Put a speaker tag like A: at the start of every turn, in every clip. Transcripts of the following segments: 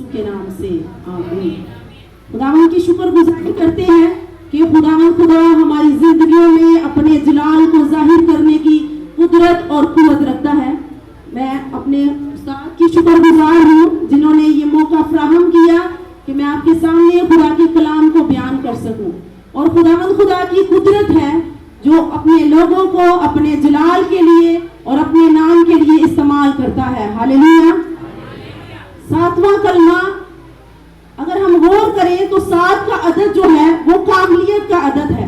A: के नाम से आमीन। खुदावंद की शुक्रगुजारी करते हैं कि खुदावंद खुदा हमारी जिंदगियों में अपने जलाल को जाहिर करने की कुदरत और कुव्वत रखता है। मैं अपने उस्ताद की शुक्रगुजार हूँ जिन्होंने ये मौका फराहम किया कि मैं आपके सामने खुदा के कलाम को बयान कर सकूं। और खुदावंद खुदा की कुदरत है जो अपने लोगों को अपने जलाल के लिए और अपने नाम के लिए इस्तेमाल करता है। हालेलुया। सातवां कलमा अगर हम गौर करें तो 7 का अदद जो है वो काबिलियत का अदद है।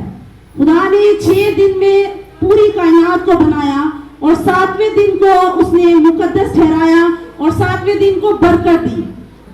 A: खुदा ने 6 दिन में पूरी कायनात को बनाया और 7वें दिन को उसने मुकद्दस ठहराया और 7वें दिन को बरकत दी।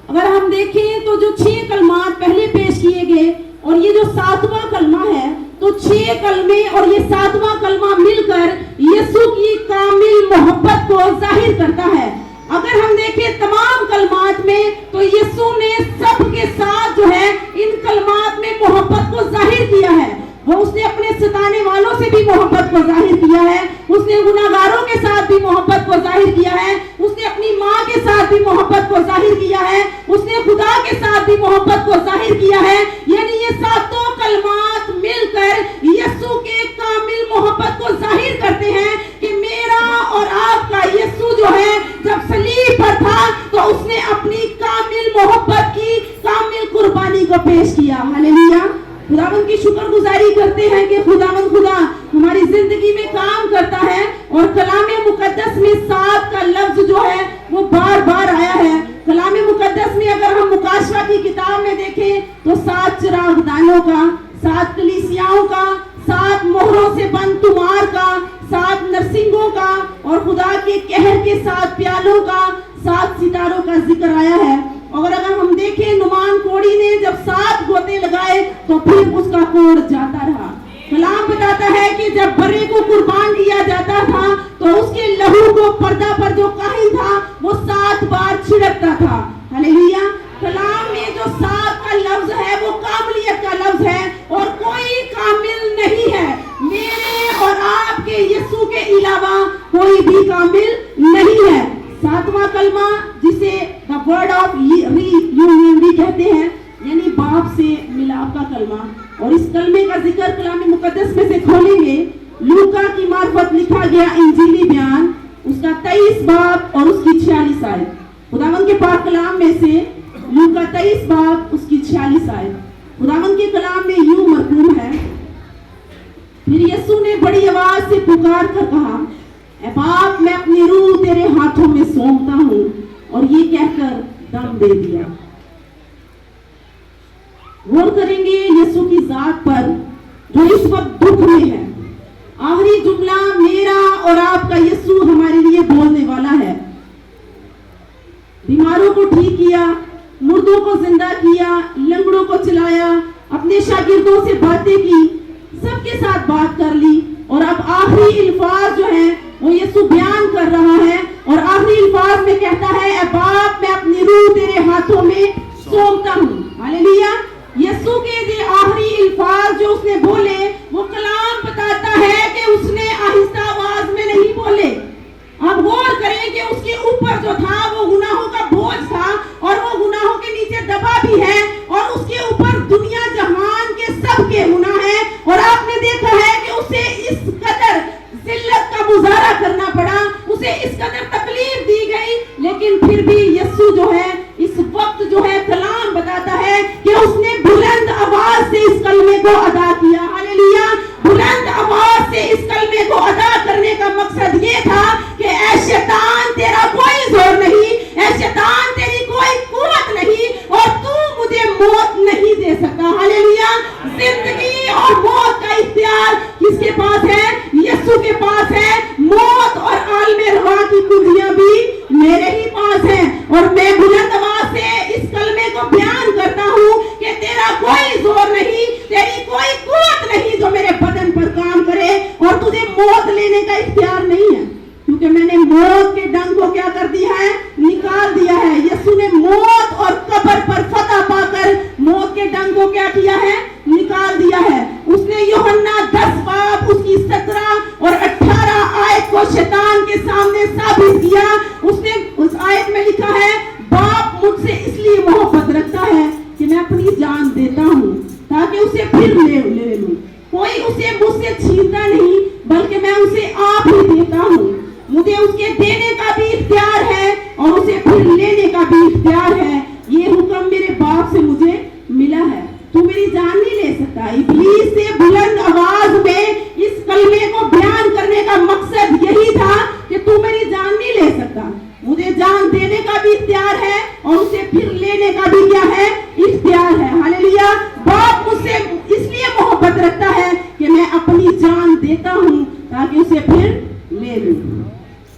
A: अगर हम देखें तो जो 6 कलमात पहले पेश किए गए और ये जो 7वां कलमा है तो 6 कलमे और ये 7वां कलमा मिलकर यीशु की कामिल मोहब्बत को जाहिर करता है। अगर हम देखें तमाम कलमात में तो यीशु ने सबके साथ जो है इन कलमात में मोहब्बत को जाहिर किया है। वो उसने अपने सताने वालों से भी मोहब्बत को जाहिर किया है, उसने गुनाहगारों के साथ भी मोहब्बत को जाहिर किया है, उसने अपनी माँ के साथ भी मोहब्बत को जाहिर किया है, उसने खुदा के साथ भी मोहब्बत को जाहिर किया है। यानी ये 7 कलमात मिलकर यीशु के कामिल मोहब्बत को जाहिर करते हैं कि मेरा और आपका यीशु जो है जब सलीब पर था तो उसने अपनी कामिल मोहब्बत की कामिल कुर्बानी को पेश किया। हालेलुया। खुदावंद की शुक्रगुजारी करते हैं कि खुदावंद खुदा हमारी जिंदगी में काम करता है और कलामे मुकद्दस में 7 का लफ्ज जो है वो बार बार आया है। कलामे मुकद्दस में अगर हम मुकाशवा की किताब में देखें तो 7 चिरागदानों का, 7 कलीसियाओं का, 7 मोहरों से बंद तुमार का, 7 नरसिंगों का और खुदा के कहर के 7 प्यालों का, 7 सितारों का जिक्र आया है। और अगर हम देखें नुमान कोड़ी ने जब 7 गोते लगाए तो फिर उसका कोड़ जाता रहा। कलाम बताता है कि जब बर्रे को कुर्बान किया जाता था तो उसके लहू को पर्दा पर जो काहिल था वो 7 बार छिड़कता था। हालेलुया। कलाम में जो 7 का लफ्ज है वो काबिलियत का लफ्ज है और कोई कामिल नहीं है। मेरे और आपके यीशु के अलावा कोई भी कामिल नहीं है। 7वां कलमा जिसे द वर्ड ऑफ रीयूनियन भी कहते हैं यानी बाप से मिलाप का कलमा। और इस कलमे का जिक्र कलाम मुकद्दस में से खोलेंगे लूका की मार्फत लिखा गया इंजीली बयान उसका 23 बाब और उसकी 46 आयत। खुदावंद के पाक कलाम में से लूका 23 बाब उसकी 46 आयत खुदावंद के कलाम में यूं मरकूम है। फिर यीशु ने बड़ी आवाज से पुकार कर कहा, ऐ बाप मैं अपनी रूह तेरे हाथों में सौंपता हूं। और ये कहकर दम दे दिया। गौर करेंगे यीशु की जात पर जो इस वक्त दुख में है। आखिरी जुमला मेरा और आपका यीशु हमारे लिए बोलने वाला है। बीमारों को ठीक किया, मुर्दों को जिंदा किया, लंगड़ों को चलाया, अपने शागिर्दों से बातें की, सबके साथ बात कर ली और अब आखिरी अल्फाज जो है वो यीशु बयान कर रहा है और आखिरी अल्फाज में कहता है, ऐ बाप मैं अपनी रूह तेरे हाथों में सौंपता हूँ। हालेलुया। यीशु के जो आखिरी अल्फाज जो उसने बोले वो कलाम बताता है कि उसने आहिस्ता आवाज में नहीं बोले। अब गौर करें कि उसके ऊपर जो था वो गुनाहों का बोझ था और वो गुनाहों के नीचे दबा भी है और उसके ऊपर दुनिया जहान के सबके गुनाह है। और आपने देखा है कि उसे इस कदर जिल्लत का गुजारा करना पड़ा, उसे इस कदर तकलीफ दी गई, लेकिन फिर भी यीशु जो है इस वक्त जो है कलाम बताता है कि उसने बुलंद आवाज से इस कलमे को अदा किया। हालेलुया। बुलंद आवाज से इस कलमे को अदा करने का मकसद ये था कि ऐ शैतान तेरा कोई जोर नहीं, ऐ शैतान तेरी कोई कुव्वत नहीं और तू मुझे मौत नहीं दे सकता। हालेलुया। जिंदगी और मौत का इख्तियार किसके पास है? यीशु के पास है। मौत और आलमे रवा की कुंजियां भी मेरे ही पास है। और मैं बुलंद आवाज से इस कलमे को बयान करता हूँ कि तेरा कोई जोर नहीं, तेरी कोई देता हूँ ताकि उसे फिर ले लूं। कोई उसे मुझसे छीनता नहीं, बल्कि मैं उसे आप ही देता हूँ। मुझे उसके देने का भी इख्तियार है और उसे फिर लेने का भी इख्तियार है। ये हुक्म मेरे बाप से मुझे मिला है। तू मेरी जान नहीं ले सकता। इब्लीस से बुलंद आवाज में इस कलमे को बयान करने का मकसद यही था कि तू मेरी जान नहीं ले सकता। मुझे जान देने का भी इख्तियार है और उसे फिर लेने का भी क्या है, इख्तियार है। हालेलुया। बाप मुझसे इसलिए मोहब्बत रखता है कि मैं अपनी जान देता हूँ ताकि उसे फिर ले लूं।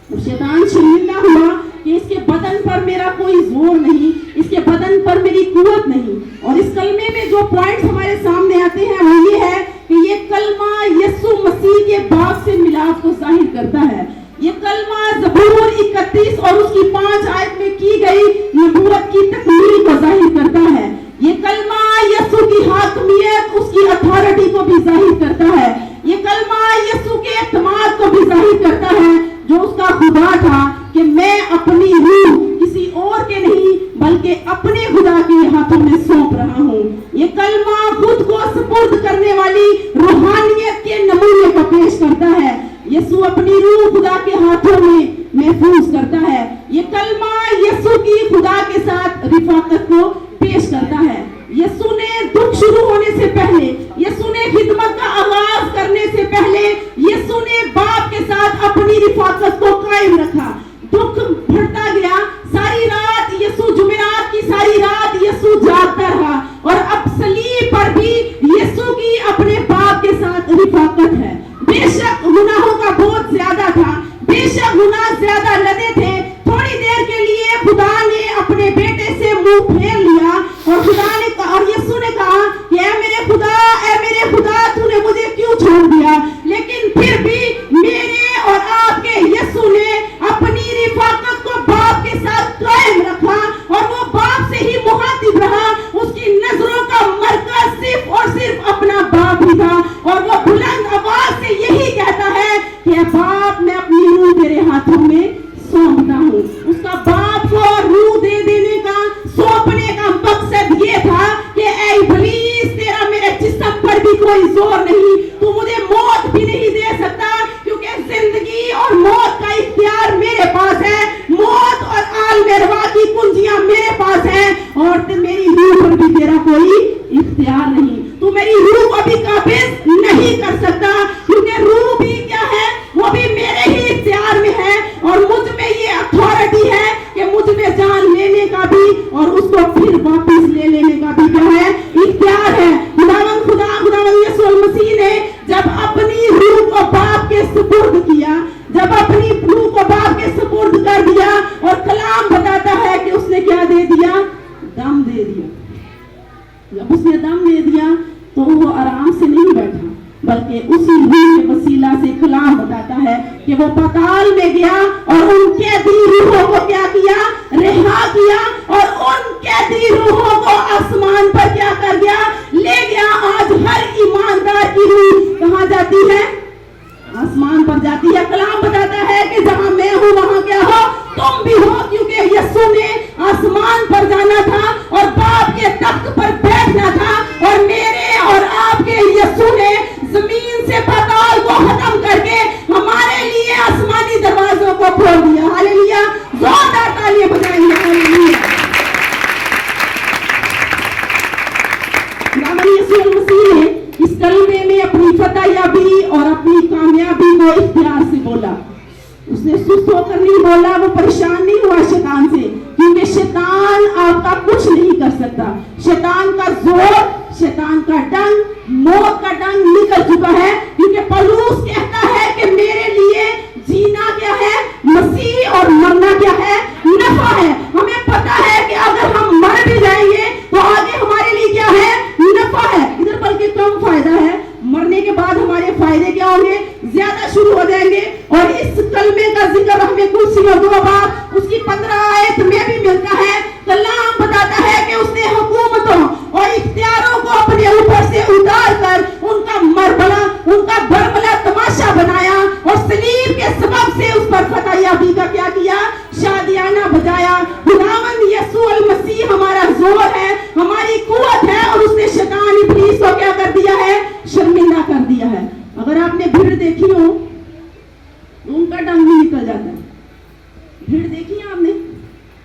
A: और शैतान शर्मिंदा हुआ कि इसके बदन पर मेरा कोई जोर नहीं, इसके बदन पर मेरी कुव्वत नहीं। और इस कलमे में जो पॉइंट्स हमारे सामने आते हैं वो ये है कि ये कलमा यीशु मसीह के बाप से मिलाप को जाहिर करता है। ये कलमा ज़बूर 31 और उसकी 5 आयत में की गई नबूवत की तकमील को जाहिर करता है। ये कलमा यीशु की हाकमियत, उसकी अथॉरिटी को भी जाहिर करता है। ये कलमा यीशु के एतमाद को भी जाहिर करता है जो उसका खुदा था कि मैं अपनी रूह किसी और के नहीं बल्कि अपने खुदा के हाथों में सौंप रहा हूँ। ये कलमा खुद को सुपुर्द करने वाली रूहानियत के नमूने को पेश करता है। यीशु अपनी रूह खुदा के हाथों में महफूज करता है। ये कलमा यीशु की खुदा के साथ रिफाकत को पेश करता है। यीशु ने दुख शुरू होने से पहले, यीशु ने खिदमत का आगाज करने से पहले, यीशु ने बाप के साथ अपनी रिफाकत को कायम रखा। दुख बढ़ता गया। सारी रात यीशु, जुमेरात की सारी रात यीशु जागता रहा और अब सलीब पर भी यीशु की अपने बाप के साथ रिफाकत है। बेशक गुनाहों का बोझ ज्यादा था, बेशक गुनाह ज्यादा लदे थे। थोड़ी देर के लिए खुदा ने अपने बेटे से मुंह फेर लिया और खुदा ने और यीशु ने कहा कि ऐ मेरे खुदा तूने मुझे क्यों छोड़ दिया। लेकिन फिर भी मेरे और आपके यीशु ने अपनी रिफाकत को बाप के साथ कायम रखा और वो बाप से ही मुखातिब रहा। उसकी नजरों का मरकज सिर्फ और सिर्फ अपना बाप ही था और वो बुलंद आवाज से यही कहता है कि बाप मैं अपनी रूह तेरे हाथों में सौंपता हूँ। उसका बाप को रूह दे देने का, सौंपने का मकसद ये था कि ऐ इब्लीस तेरा मेरे जिस्म पर भी कोई जोर नहीं, तू मुझे मौत भी नहीं दे सकता क्योंकि जिंदगी और मौत का इख्तियार मेरे पास है। मौत और आल मेरवा की कुंजियां मेरे पास है और मेरी रूह पर भी तेरा कोई इख्तियार नहीं। तू मेरी रूह को भी काबिज नहीं कर सकता क्योंकि रूह भी क्या है, वो भी मेरे ही इख्तियार में है और मुझ में ये अथॉरिटी है कि मुझ में जान लेने का भी और उसको फिर वापस ले लेने का भी क्या है, इख्तियार है। खुदावंद यीशु मसीह ने जब अपनी रूह को बाप के सुपुर्द किया, जब अपनी रूह को बाप के सुपुर्द कर दिया और कलाम बताता है कि उसने क्या दे दिया, दम दे दिया। जब उसने दम दे दिया तो वो आराम से नहीं बैठा बल्कि उसी रूह के वसीला से कलाम बताता है कि वो पाताल में गया और उन कैदी रूहों को क्या किया, रिहा किया और उन कैदी रूहों को आसमान पर क्या कर गया, ले गया। आज हर ईमानदार की रूह कहाँ जाती है, आसमान पर जाती है। कलाम बताता है कि जहां मैं हूँ वहां क्या हो, तुम भी हो, क्योंकि यीशु ने आसमान पर जाना था और बाप के तख्त पर बैठना था और मेरे और आपके यीशु ने जमीन से पाताल को खत्म करके हमारे लिए आसमानी दरवाजों को खोल दिया। हालेलुया। जोरदार तालियां बजाइए। हालेलुया। यीशु मसीह ने इस कलमे में अपनी फतह-याबी और अपनी कामयाबी को इख्तियार से बोला। उसने सुस्त होकर नहीं बोला, वो परेशान नहीं हुआ शैतान से, क्योंकि शैतान आपका कुछ नहीं कर सकता। शैतान का जोर, शैतान का डंक, मौत का डंक निकल चुका है, क्योंकि पौलुस कहता है कि मेरे लिए जीना क्या है, मसीह, और मरना क्या है, नफा है। हमें पता है कि अगर हम मर भी जाएंगे तो आगे हमारे लिए क्या है, नफा है। इधर बल्कि कम फायदा है, मरने के बाद हमारे फायदे क्या होंगे, ज्यादा शुरू हो जाएंगे। और इस कलमे का जिक्र हमें कुर्सी और 2 बाब उसकी 15 आयत में भी मिलता है। कलाम बताता है कि उसने हुकूमतों और इख्तियारों को अपने ऊपर से उतार कर भीड़ देखी हो, उनका डंग भी निकल जाता है। भीड़ देखी है आपने,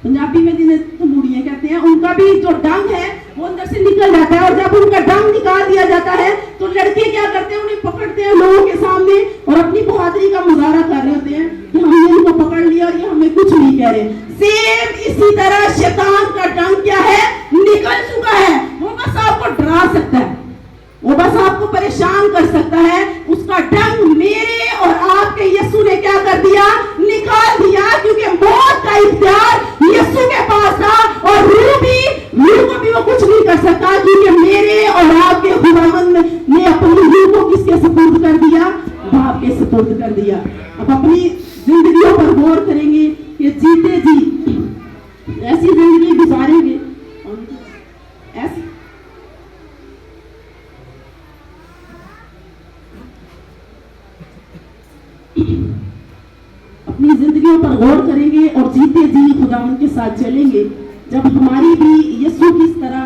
A: पंजाबी में जिन्हें तंबूड़ियां कहते हैं, उनका भी जो डंग है वो अंदर से निकल जाता है। और जब उनका डंग निकाल दिया जाता है तो लड़के क्या करते हैं, उन्हें पकड़ते हैं लोगों के सामने और अपनी बहादुरी का मुजाहरा कर रहे होते हैं कि हमने इनको पकड़ लिया और ये हमें कुछ नहीं कह रहे। सेम इसी तरह शैतान का डंग क्या है, निकल चुका है। वो बस आपको डरा सकता है, वो बस आपको परेशान कर सकता है। उसका डंग मेरे और आपके यीशु ने क्या कर दिया, निकाल दिया, क्योंकि मौत का इख्तियार यीशु के पास था और रूह को भी वो कुछ नहीं कर सकता, क्योंकि मेरे और आपके खुदावंद ने अपनी रूह को किसके सुपुर्द कर दिया, बाप के सुपुर्द कर दिया। अब अपनी जिंदगियों पर गौर करेंगे कि जीते जी ऐसी जिंदगी गुजारेंगे, ऐसी अपनी जिंदगियों पर गौर करेंगे और जीते जी खुदावंद के साथ चलेंगे। जब हमारी भी यीशु की तरह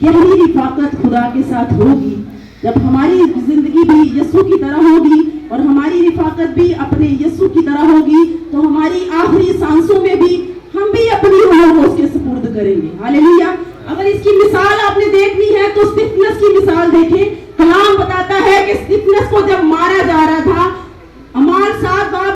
A: गहरी रिफाकत खुदा के साथ होगी, जब हमारी जिंदगी भी यीशु की तरह होगी और हमारी रिफाकत भी अपने यीशु की तरह होगी, तो हमारी आखिरी सांसों में भी हम भी अपनी रूह को उसके सुपुर्द करेंगे। हालेलुया।